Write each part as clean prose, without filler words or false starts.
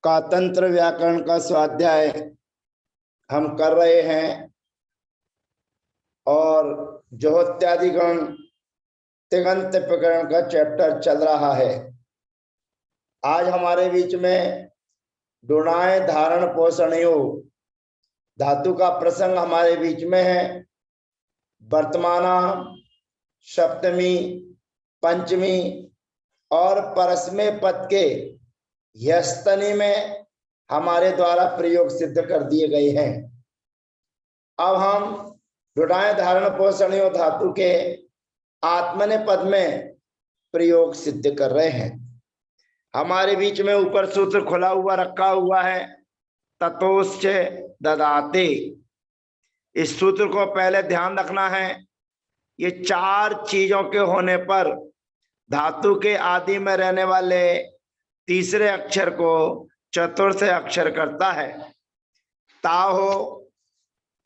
का तंत्र व्याकरण का स्वाध्याय हम कर रहे हैं और जोहोत्यादिगण तिङन्त प्रकरण का चैप्टर चल रहा है। आज हमारे बीच में डुणाए धारण पोषणयो धातु का प्रसंग हमारे बीच में है। वर्तमाना, सप्तमी, पंचमी और परस्मै पद के यस्तनी में हमारे द्वारा प्रयोग सिद्ध कर दिए गए हैं। अब हम डुडाए धारण पोषणीय धातु के आत्मने पद में प्रयोग सिद्ध कर रहे हैं। हमारे बीच में ऊपर सूत्र खुला हुआ रखा हुआ है, ततोश्च ददाते। इस सूत्र को पहले ध्यान रखना है। ये चार चीजों के होने पर धातु के आदि में रहने वाले तीसरे अक्षर को चतुर्थ अक्षर करता है। ता हो,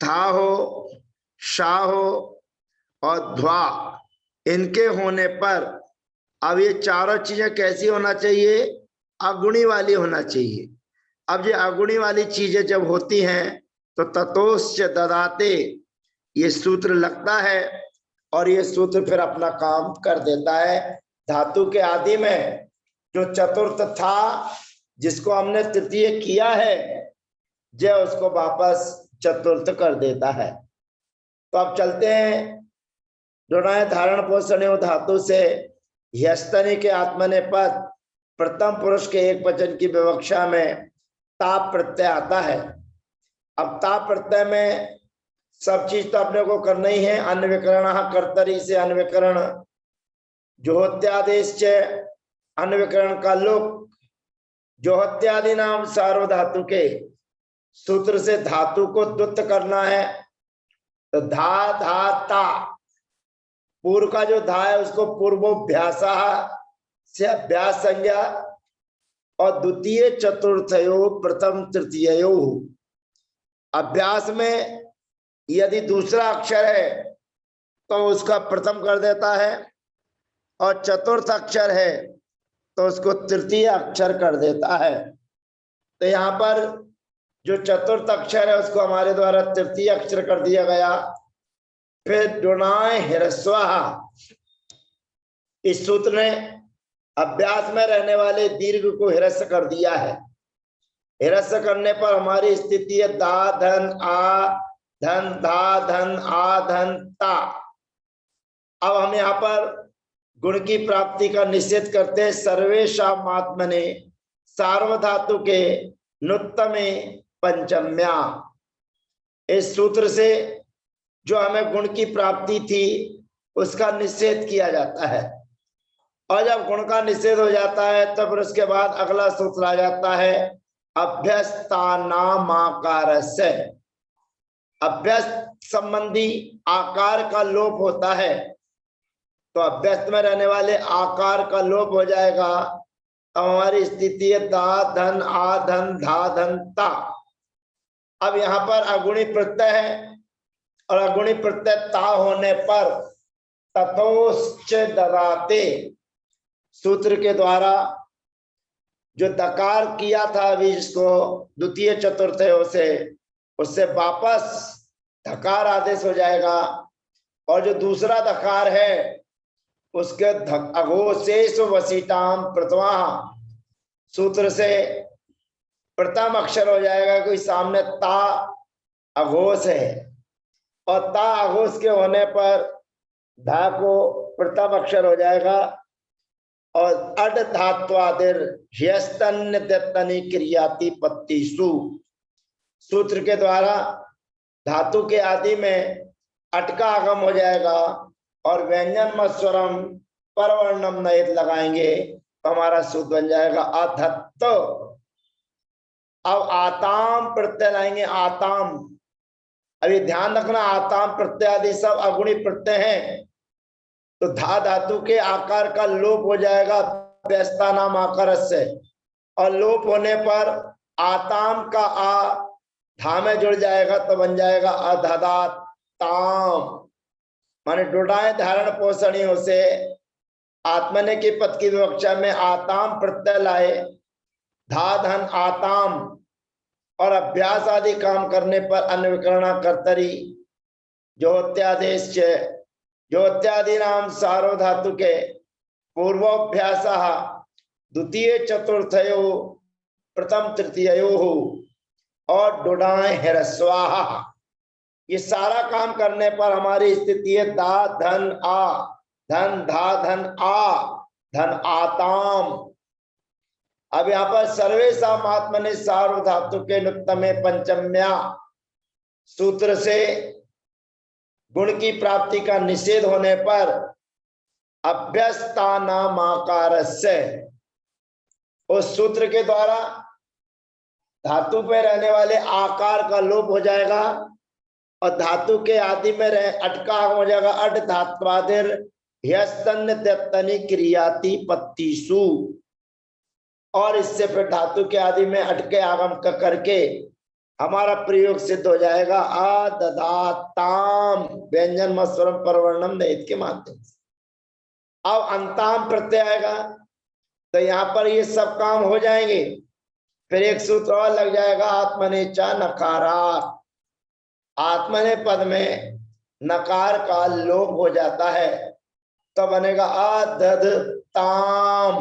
था हो, शा हो और ध्वा, इनके होने पर अब ये चारों चीजें कैसी होना चाहिए? अगुणी वाली होना चाहिए। अब ये अगुणी वाली चीजें जब होती हैं तो ततोश्च ददाते ये सूत्र लगता है और ये सूत्र फिर अपना काम कर देता है। धातु के आदि में जो चतुर्थ था जिसको हमने तृतीय किया है, जो उसको वापस चतुर्थ कर देता है। तो अब चलते हैं डुडाए धारण पोषणीय धातु से यस्तनी के आत्मने पद प्रथम पुरुष के एक वचन की विवक्षा में ताप प्रत्यय आता है। अब ताप प्रत्यय में सब चीज तो अपने को करना ही है। अन्वकरण कर्तरी से अन्वकरण, जोहोत्यादेश अन्वकरण का लोक, जोहोत्यादि नाम सार्वधातु के सूत्र से धातु को द्वुत करना है। तो धा धा ता, पूर्व का जो धा है उसको पूर्वोभ्यास से अभ्यास संज्ञा और द्वितीय चतुर्थयो प्रथम तृतीयो। अभ्यास में यदि दूसरा अक्षर है तो उसका प्रथम कर देता है और चतुर्थ अक्षर है तो उसको तृतीय अक्षर कर देता है। तो यहाँ पर जो चतुर्थ अक्षर है उसको हमारे द्वारा तृतीय अक्षर कर दिया गया। फिर डुणाए हिरस्वाहा, इस सूत्र ने अभ्यास में रहने वाले दीर्घ को हिरस्व कर दिया है। हिरस्व करने पर हमारी स्थिति है दा धन आ धन धा धन आ धन ता। अब हम यहाँ पर गुण की प्राप्ति का निषेध करते हैं। सर्वेषाम् आत्मने सार्वधातु के नुत्तमे पंचम्या, इस सूत्र से जो हमें गुण की प्राप्ति थी उसका निषेध किया जाता है। और जब गुण का निषेध हो जाता है तब तो उसके बाद अगला सूत्र आ जाता है अभ्यस्तानामाकारस्य। अभ्यस्त संबंधी आकार का लोप होता है तो अभ्यस्त में रहने वाले आकार का लोप हो जाएगा। अब हमारी स्थिति है दा धन आ धन धा धन ता। अब यहाँ पर अगुणी प्रत्यय है और अगुणी प्रत्यय ता होने पर ततोश्च ददाते सूत्र के द्वारा जो दकार किया था अभी जिसको द्वितीय चतुर्थ से, उससे वापस धकार आदेश हो जाएगा। और जो दूसरा धकार है उसके अघोषेश वसीताम प्रथमा सूत्र से प्रथम अक्षर हो जाएगा। कोई सामने ता अघोष है और ता अघोष के होने पर धा को प्रथम अक्षर हो जाएगा और अड धात्वादिर ह्यस्तन्य दत्तनी क्रियाति पत्तिषु सूत्र के द्वारा धातु के आदि में अट का आगम हो जाएगा और व्यंजन स्वरम परवर्णम नहित लगाएंगे तो हमारा सूत्र बन जाएगा अधत्त। अब आताम प्रत्यय लाएंगे आताम। अभी ध्यान रखना आताम प्रत्यय आदि सब अगुणी प्रत्यय हैं तो धा धातु के आकार का लोप हो जाएगा व्यस्ता नाम आकार से, और लोप होने पर आताम का आ धा में जुड़ जाएगा तो बन जाएगा अधदात ताम। माने डुडाए धारण पोषणियों से आत्मने के पद की विवक्षा में आताम प्रत्यय लाए धा धन आताम, और अभ्यास आदि काम करने पर अन्विकरणा कर्तरी ज्योत्यादेश ज्योत्यादि नाम सारो धातु के पूर्वाभ्यास द्वितीय चतुर्थयो प्रथम तृतीयो और डुडाए ह्रस्वाहा। ये सारा काम करने पर हमारी स्थिति है दा धन आ, धन धा धन आ, धन आताम। अब यहाँ पर सर्वेषाम आत्मने सार्वधातु के नुक्तमे पंचम्या सूत्र से गुण की प्राप्ति का निषेध होने पर अभ्यस्तानामाकारस्य, उस सूत्र के द्वारा धातु पे रहने वाले आकार का लोप हो जाएगा और धातु के आदि में रहे अटका हो जाएगा। अट धात्वादिर ह्यस्तन्य त्यक्तनि क्रियाति पत्तिषु, और इससे फिर धातु के आदि में अटके आगम का करके हमारा प्रयोग सिद्ध हो जाएगा अददाताम व्यंजन मस्वरम परवर्णम निहित के माध्यम से। अब अंताम प्रत्यय आएगा तो यहाँ पर ये सब काम हो जाएंगे। फिर एक सूत्र और लग जाएगा आत्मने च नकारात्, आत्मने पद में नकार का लोप हो जाता है तो बनेगा अददताम।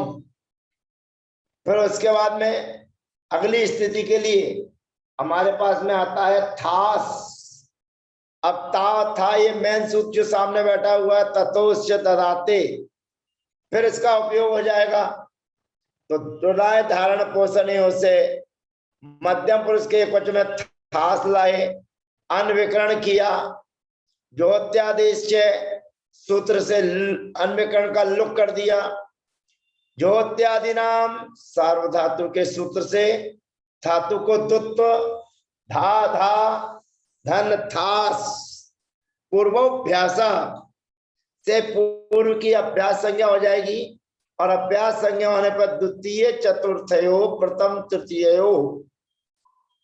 फिर उसके बाद में अगली स्थिति के लिए हमारे पास में आता है थास। अब ता था ये मेन सूत्र जो सामने बैठा हुआ है ततोश्च ददाते, फिर इसका उपयोग हो जाएगा तो दुराय धारण पोषणियों से मध्यम पुरुष के एक वचन में थास लाए, अन्विकरण किया, ज्योत्यादेश सूत्र से अन्विकरण का लुक कर दिया, ज्योत्यादि नाम सार्वधातु के सूत्र से धातु को दुत्व धा धा धन थास पूर्वोभ्यास से पूर्व की अभ्यास संज्ञा हो जाएगी और अभ्यास संज्ञा होने पर द्वितीय चतुर्थयो प्रथम तृतीयो,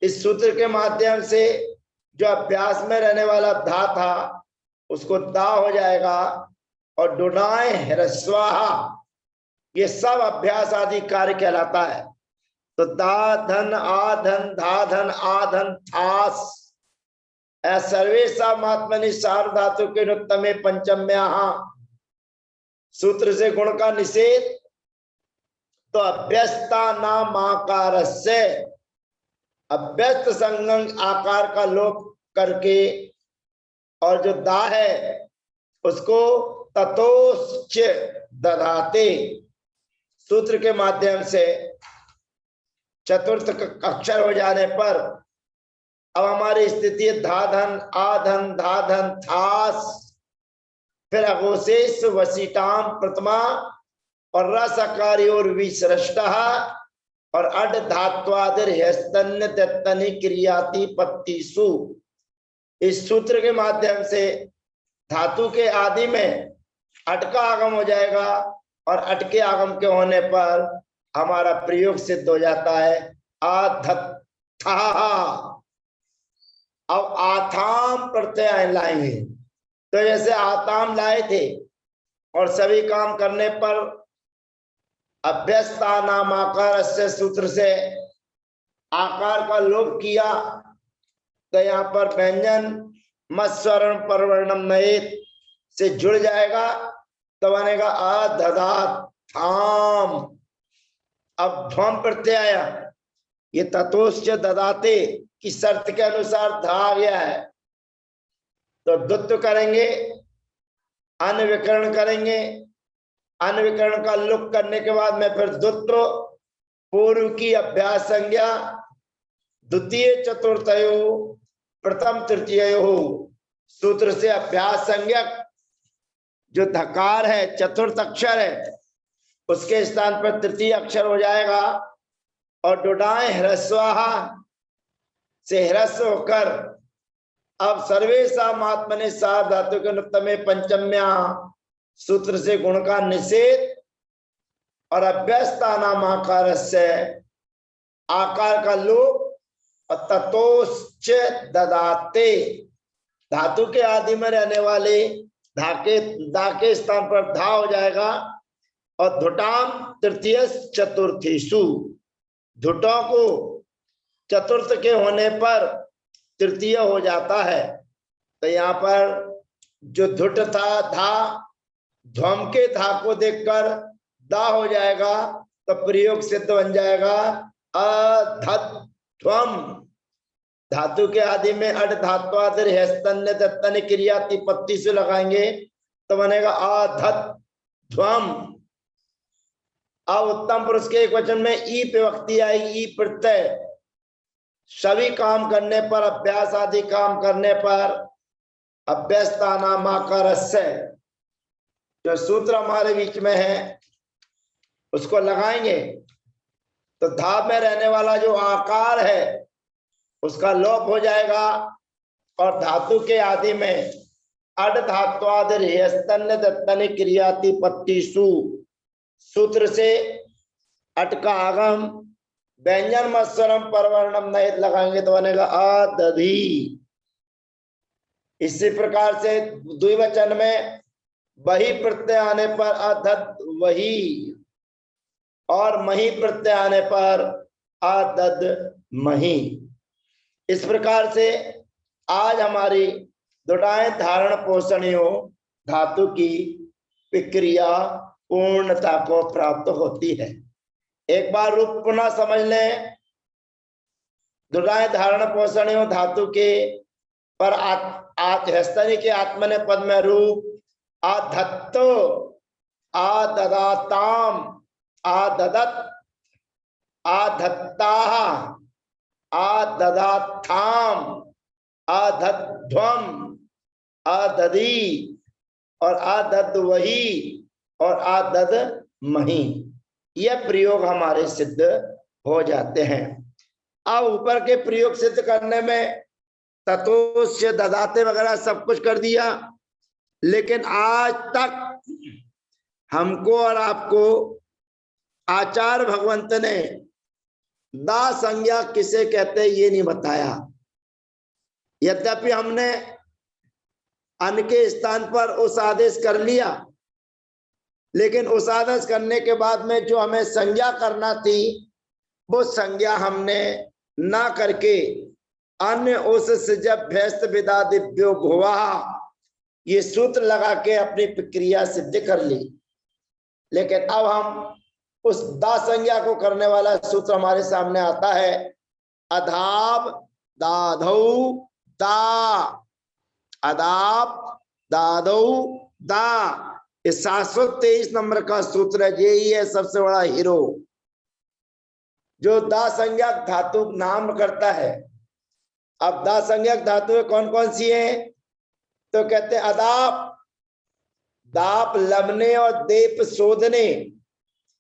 इस सूत्र के माध्यम से जो अभ्यास में रहने वाला धा था उसको दा हो जाएगा और डुनाए ह्रस्वाहा, ये सब अभ्यास आदि कार्य कहलाता है। तो दा धन आ धन धा धन आ धन थास सर्वेषाम आत्मनि सार्वधातु के नुक्तमे पंचम्या सूत्र से गुण का निषेध, तो अभ्यस्ता नाम आकार से अभ्यस्त संगम आकार का लोप करके और जो दा है उसको ततोश्च ददाते सूत्र के माध्यम से चतुर्थ अक्षर हो जाने पर अब हमारी स्थिति धा धन आ धन धा धन थास, फिर अघोषेश वसीटाम प्रथमा और रसकारी और विसृष्ट और अड धात्वादिर ह्यस्तन्य त्यक्तनि क्रियाति पत्तिषु, इस सूत्र के माध्यम से धातु के आदि में अटका आगम हो जाएगा और अटके आगम के होने पर हमारा प्रयोग सिद्ध हो जाता है आधत्था। अब आथाम प्रत्यय लाएंगे तो जैसे आताम लाए थे और सभी काम करने पर अभ्यस्ता नाम आकार से सूत्र से आकार का लोप किया तो यहाँ पर व्यंजन मस्वरण परवर्णम नयेत से जुड़ जाएगा तो बनेगा अददाताम। अब ध्वम प्रत्यय आया, ये ततोश्च ददाते की शर्त के अनुसार धा आ गया है तो द्वित्व करेंगे, अन्विकरण करेंगे, अन्विकरण का लुक करने के बाद में फिर द्वित्व पूर्व की अभ्यास संज्ञा द्वितीय चतुर्थयो प्रथम तृतीयो सूत्र से अभ्यास संज्ञा जो धकार है चतुर्थ अक्षर है उसके स्थान पर तृतीय अक्षर हो जाएगा और डुडाए ह्रस्वाहा से ह्रस्व होकर अब सर्वेषाम आत्मने सार्वधातु के नुक्तमे पंचम्या सूत्र से गुण का निषेध और अभ्यस्ता नाम आकार से आकार का लोप और ततोश्च ददाते धातु के आदि में रहने वाले दा के स्थान पर धा हो जाएगा और धुटाम तृतीय चतुर्थीषु धुटों को चतुर्थ के होने पर तृतीय हो जाता है। तो यहाँ पर जो धुट था धा, ध्वम के धा को देखकर दा हो जाएगा, तो प्रयोग सिद्ध बन जाएगा अधध्वम। धातु के आदि में अड धात्वादिर हैस्तन्य दत्तन क्रिया तिपत्ति से लगाएंगे तो बनेगा अधध्वम। अब उत्तम पुरुष के एक वचन में ई विभक्ति आई, ई प्रत्यय। सभी काम करने पर, अभ्यास आदि काम करने पर अभ्यस्तानामाकारस्य जो सूत्र हमारे बीच में है उसको लगाएंगे तो धा में रहने वाला जो आकार है उसका लोप हो जाएगा और धातु के आदि में अड धात्वादिर हैस्तन्य दत्तन क्रियाति पत्तिषु सूत्र से अट का आगम व्यंजन मत्स्वरम परवर्णम नहीं लगाएंगे तो बनेगा अदधि। इसी प्रकार से द्विवचन में वही प्रत्यय आने पर अधद वही और मही प्रत्यय आने पर अदद मही। इस प्रकार से आज हमारी दुटाएं धारण पोषणियों धातु की विक्रिया पूर्णता को प्राप्त होती है। एक बार रूप पुनः समझ लें। दुटाएं धारण पोषणियों धातु के पर हस्तनी के आत्मने पद में रूप आधत्तो आददाताम आददत आधत्ताः आददाथाम आधध्वम आददी और आदद वही और आदद मही, यह प्रयोग हमारे सिद्ध हो जाते हैं। अब ऊपर के प्रयोग सिद्ध करने में ततोस्य ददाते वगैरह सब कुछ कर दिया, लेकिन आज तक हमको और आपको आचार्य भगवंत ने दा संज्ञा किसे कहते ये नहीं बताया। यद्यपि हमने अन के स्थान पर उस आदेश कर लिया, लेकिन उस आदेश करने के बाद में जो हमें संज्ञा करना थी वो संज्ञा हमने ना करके अन्य उस जब भैस्त विदा दिव्यो भुवा ये सूत्र लगा के अपनी प्रक्रिया सिद्ध कर ली। लेकिन अब हम उस दा संज्ञा को करने वाला सूत्र हमारे सामने आता है। अधाप दाधौ दा, अदाप दादौ दा, 723 नंबर का सूत्र है। यही है सबसे बड़ा हीरो जो दा संज्ञक धातु नाम करता है। अब दा संज्ञक धातु कौन कौन सी है तो कहते हैं अदाप, दाप लबने और देप शोधने,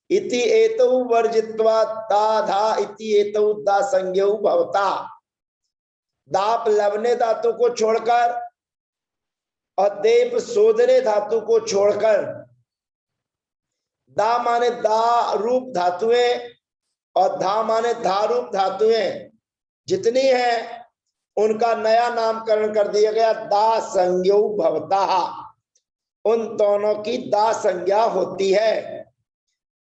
इति एतौ वर्जित्वा दा धा इति एतौ दा संज्ञौ भवता। दाप लबने धातु को छोड़कर और देप शोधने धातु को छोड़कर, दा माने दा रूप धातुएं और धा माने धा रूप धातुएं जितनी है उनका नया नामकरण कर दिया गया दा संज्ञौ भवता। उन दोनों की दा संज्ञा होती है।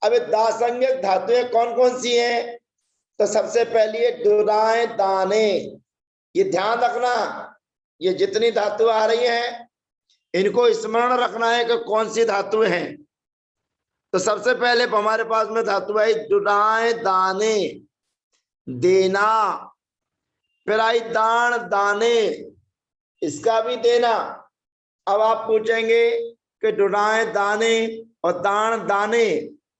अब दा संज्ञक धातुएं कौन कौन सी हैं तो सबसे पहली है दुराएं दाने। ये ध्यान रखना, ये जितनी धातु आ रही हैं इनको स्मरण रखना है कि कौन सी धातुएं हैं। तो सबसे पहले हमारे पास में धातु आई दुराएं दाने देना, फिर आई दान दाने, इसका भी देना। अब आप पूछेंगे कि दुराएं दाने और दान दाने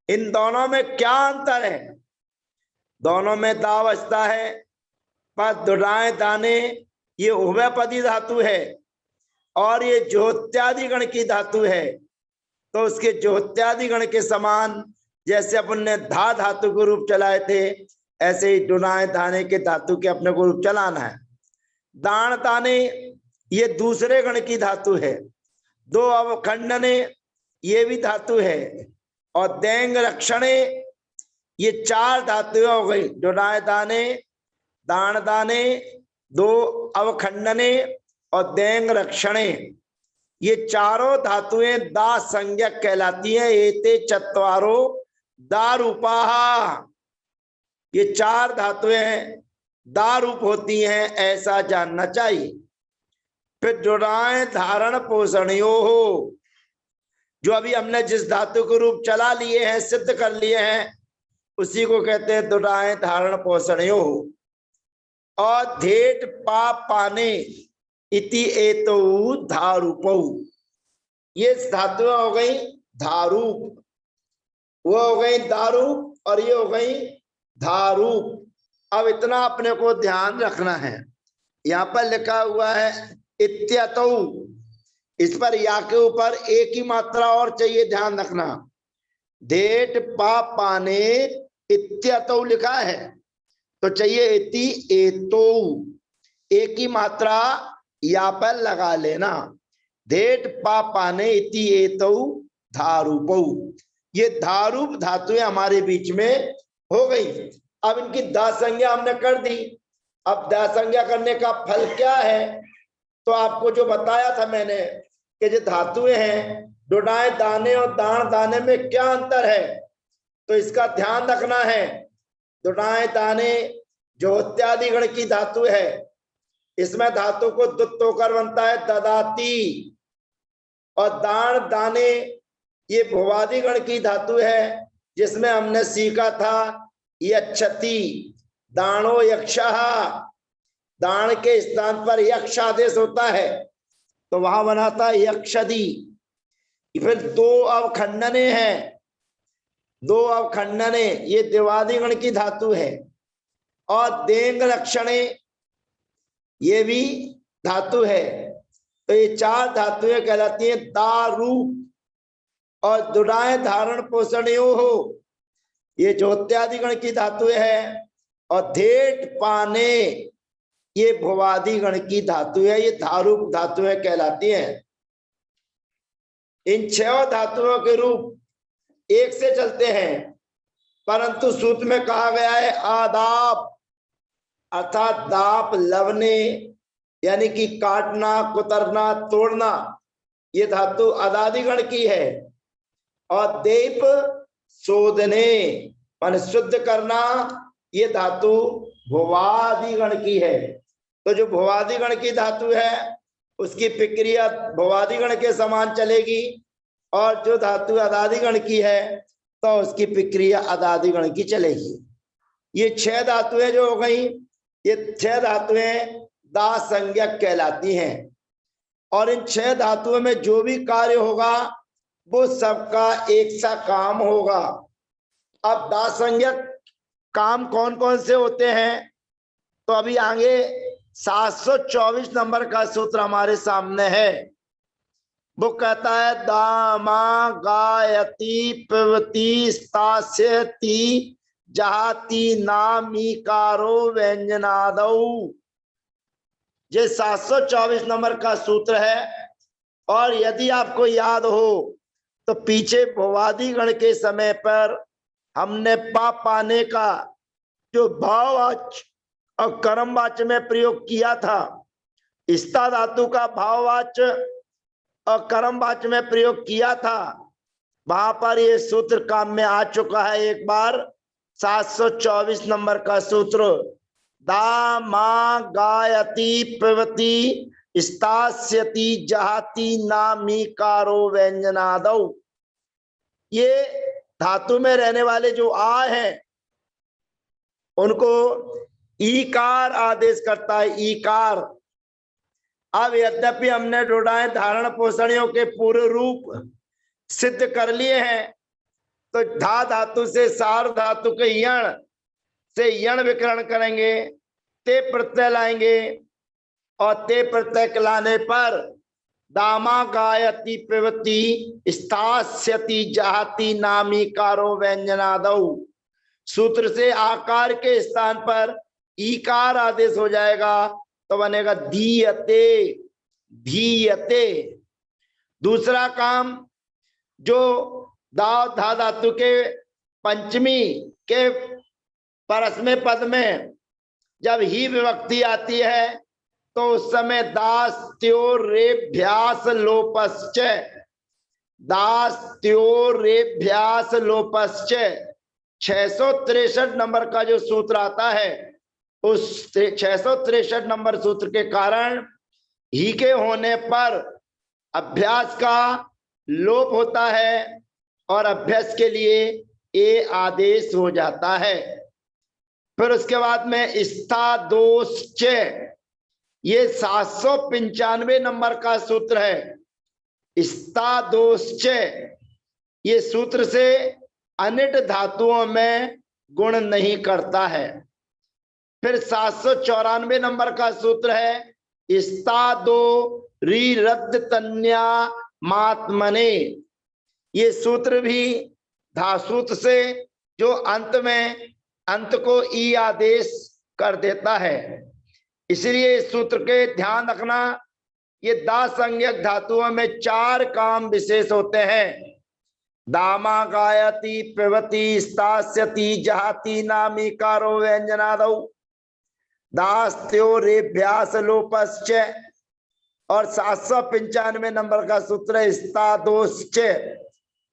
इन दोनों में क्या अंतर है। दोनों में दा बचता है, पर दुराएं दाने ये उभयपदी धातु है और ये ज्योत्यादि गण की धातु है। तो उसके ज्योत्यादि गण के समान जैसे अपन ने धा धातु को रूप चलाए थे, ऐसे ही दुराएं दाने के धातु के अपने को रूप चलाना है। दान दाने ये दूसरे गण की धातु है। दो अवखंडने ये भी धातु है और देंग रक्षणे ये चार धातुएं हो गई। दुराएं दाने, दान दाने, दो अवखंडने और देंग रक्षणे, ये चारों धातुएं दा संज्ञक कहलाती हैं। एते चत्वारो दा रूपाः, ये चार धातुएं दा रूप होती हैं, ऐसा जानना चाहिए। फिर जुड़ाए धारण पोषणियो हो, जो अभी हमने जिस धातु के रूप चला लिए हैं, सिद्ध कर लिए हैं, उसी को कहते हैं दुड़ाए धारण पोषणियो हो। और धेट पा पाने इति एतो धारूपौ, ये धातुएं हो गई धारूप, वो हो गई दारूप और ये हो गई धारूप। अब इतना अपने को ध्यान रखना है, यहाँ पर लिखा हुआ है इत्यतौ, इस पर या के ऊपर एक ही मात्रा और चाहिए, ध्यान रखना। धेट पा पाने इत्यतौ लिखा है तो चाहिए इति एतो, एक ही मात्रा या पर लगा लेना। धेट पा पाने इति एतो धारूपौ, ये धारूप धातुएं हमारे बीच में हो गई। अब इनकी दा संज्ञा हमने कर दी। अब दा संज्ञा करने का फल क्या है, तो आपको जो बताया था मैंने कि जो धातुएं हैं, डुडाए दाने और दान दाने में क्या अंतर है, तो इसका ध्यान रखना है। डुडाए दाने जो इत्यादि गण की धातु है, इसमें धातु को दुत्त होकर बनता है ददाती, और दान दाने ये भुवादि गण की धातु है, जिसमें हमने सीखा था यक्षति, दानो यक्षः, दान के स्थान पर यक्ष आदेश होता है तो वहां बना था यक्षदी। फिर दो अवखंडने हैं, दो अवखंडने ये दिवादि गण की धातु है, और देंग लक्षणे ये भी धातु है। तो ये चार धातुएं कहलाती हैं दारूप। और दुड़ाए धारण पोषणियो हो, ये ज्योत्यादि गण की धातु है, और धेट पाने ये भुवादि गण की धातु है, ये धारूप धातुएं कहलाती हैं। इन छह धातुओं के रूप एक से चलते हैं, परंतु सूत्र में कहा गया है आदाप, अर्थात दाप लवने यानी कि काटना, कुतरना, तोड़ना, ये धातु अदादि गण की है। और देप शोधने मान शुद्ध करना, ये धातु भुवादि गण की है। तो जो भुवादि गण की धातु है उसकी प्रक्रिया भुवादि गण के समान चलेगी, और जो धातु अदादि गण की है तो उसकी प्रक्रिया अदादि गण की चलेगी। ये छह धातुएं जो हो गई, ये छह धातुएं दा संज्ञक कहलाती हैं। और इन छह धातुओं में जो भी कार्य होगा वो सबका एक सा काम होगा। अब दा संज्ञक काम कौन कौन से होते हैं, तो अभी आगे 724 नंबर का सूत्र हमारे सामने है। वो कहता है दामा गायति पिबति स्थास्यति जहाति नामीकारो व्यंजनादौ, ये 724 नंबर का सूत्र है। और यदि आपको याद हो तो पीछे भुवादि गण के समय पर हमने पा पाने का जो भाववाच्य और कर्मवाच्य में प्रयोग किया था, स्था धातु का भाववाच्य और कर्मवाच्य में प्रयोग किया था, वहां पर ये सूत्र काम में आ चुका है। एक बार 724 नंबर का सूत्र दामा गायति पिबति स्थास्यति जहाति नामीकारो व्यंजनादौ, ये धातु में रहने वाले जो आ हैं उनको ईकार आदेश करता है, ईकार। अब यद्यपि हमने डोडाए धारण पोषणियों के पूर्व रूप सिद्ध कर लिए हैं, तो धा धातु से सार धातु के यण से यण विकरण करेंगे, ते प्रत्यय लाएंगे, और ते प्रत्यय लाने पर दामा गायति पिबति स्थास्यति जहाति नामीकारो व्यंजनादौ, सूत्र से आकार के स्थान पर ईकार आदेश हो जाएगा तो बनेगा दीयते धीयते। दूसरा काम, जो दा धा धातु के पंचमी के परस्मै पद में जब ही विभक्ति आती है तो उस समय दास्त्योरेभ्यास लोपश्च, दास्त्योरेभ्यास लोपश्च, 663 नंबर का जो सूत्र आता है, उस 663 नंबर सूत्र के कारण ही के होने पर अभ्यास का लोप होता है और अभ्यास के लिए ए आदेश हो जाता है। फिर उसके बाद में स्थादोष च, ये 795 नंबर का सूत्र है। स्थादोष च, ये सूत्र से अनिट धातुओं में गुण नहीं करता है। फिर 794 नंबर का सूत्र है स्थादो री रद्द तन्या मात्मने, ये सूत्र भी धासूत्र से जो अंत को ई आदेश कर देता है। इसलिए इस सूत्र के ध्यान रखना, ये दा संज्ञक धातुओं में 4 काम विशेष होते हैं। दामा गायति पिबति स्थास्यति जहाति नामी कारो व्यंजनादौ दास्त्यो रेभ्यास लोपश्च, और 795 नंबर का सूत्र है स्थादोश्च,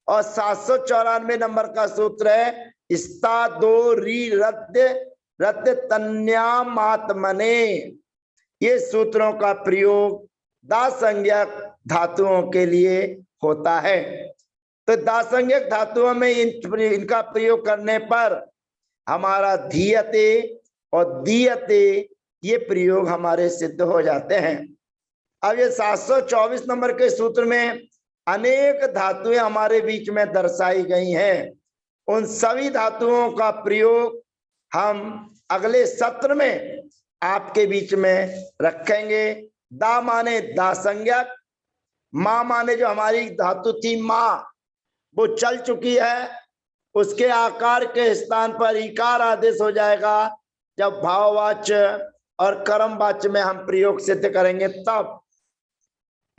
और 794 नंबर का सूत्र है स्थादो री रद्द तन्यामात्मने। ये सूत्रों का प्रयोग दासंज्ञक धातुओं के लिए होता है। तो दासंज्ञक धातुओं में इनका प्रयोग करने पर हमारा धीयते और दीयते ये प्रयोग हमारे सिद्ध हो जाते हैं। अब ये 724 नंबर के सूत्र में अनेक धातुएं हमारे बीच में दर्शाई गई हैं। उन सभी धातुओं का प्रयोग हम अगले सत्र में आपके बीच में रखेंगे। दा माने दासंज्ञक, मां माने जो हमारी धातु थी मां, वो चल चुकी है, उसके आकार के स्थान पर इकार आदेश हो जाएगा। जब भाववाच्य और कर्मवाच्य में हम प्रयोग सिद्ध करेंगे तब।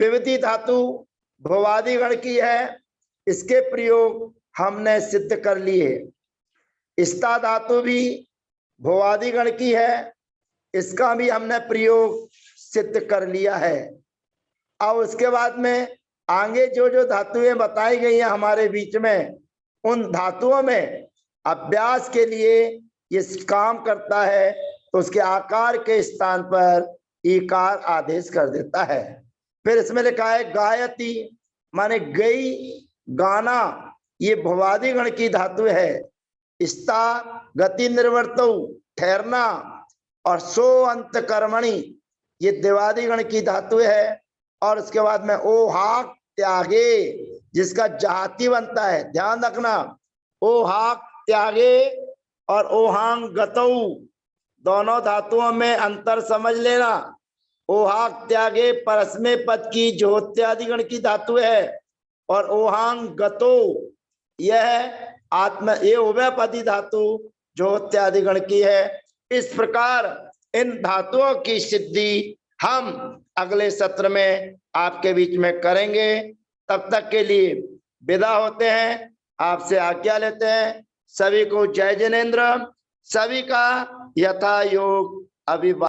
पिबती धातु भुवादि गण की है, इसके प्रयोग हमने सिद्ध कर लिए। स्था धातु भी भुवादि गण की है, इसका भी हमने प्रयोग सिद्ध कर लिया है। अब उसके बाद में आगे जो जो धातुएं बताई गई हैं हमारे बीच में, उन धातुओं में अभ्यास के लिए ये काम करता है, तो उसके आकार के स्थान पर ईकार आदेश कर देता है। फिर इसमें लिखा है गायति माने गई, गाना, ये भुवादि गण की धातु है। स्था गति निर्वर्तौ ठहरना, और सो अंत कर्मणि ये देवादि गण की धातु है। और उसके बाद में ओहाक त्यागे, जिसका जाति बनता है, ध्यान रखना, ओहाक त्यागे और ओहांग गतौ, दोनों धातुओं में अंतर समझ लेना। ओहाक त्यागे परस्मै पद की जोत्यादि गण की धातु है, और ओहांग गतो यह ये उभयपदी धातु जोत्यादि गण की है। इस प्रकार इन धातुओं की सिद्धि हम अगले सत्र में आपके बीच में करेंगे। तब तक के लिए विदा होते हैं, आपसे आज्ञा लेते हैं। सभी को जय जिनेन्द्र, सभी का यथा योग अभिवादन।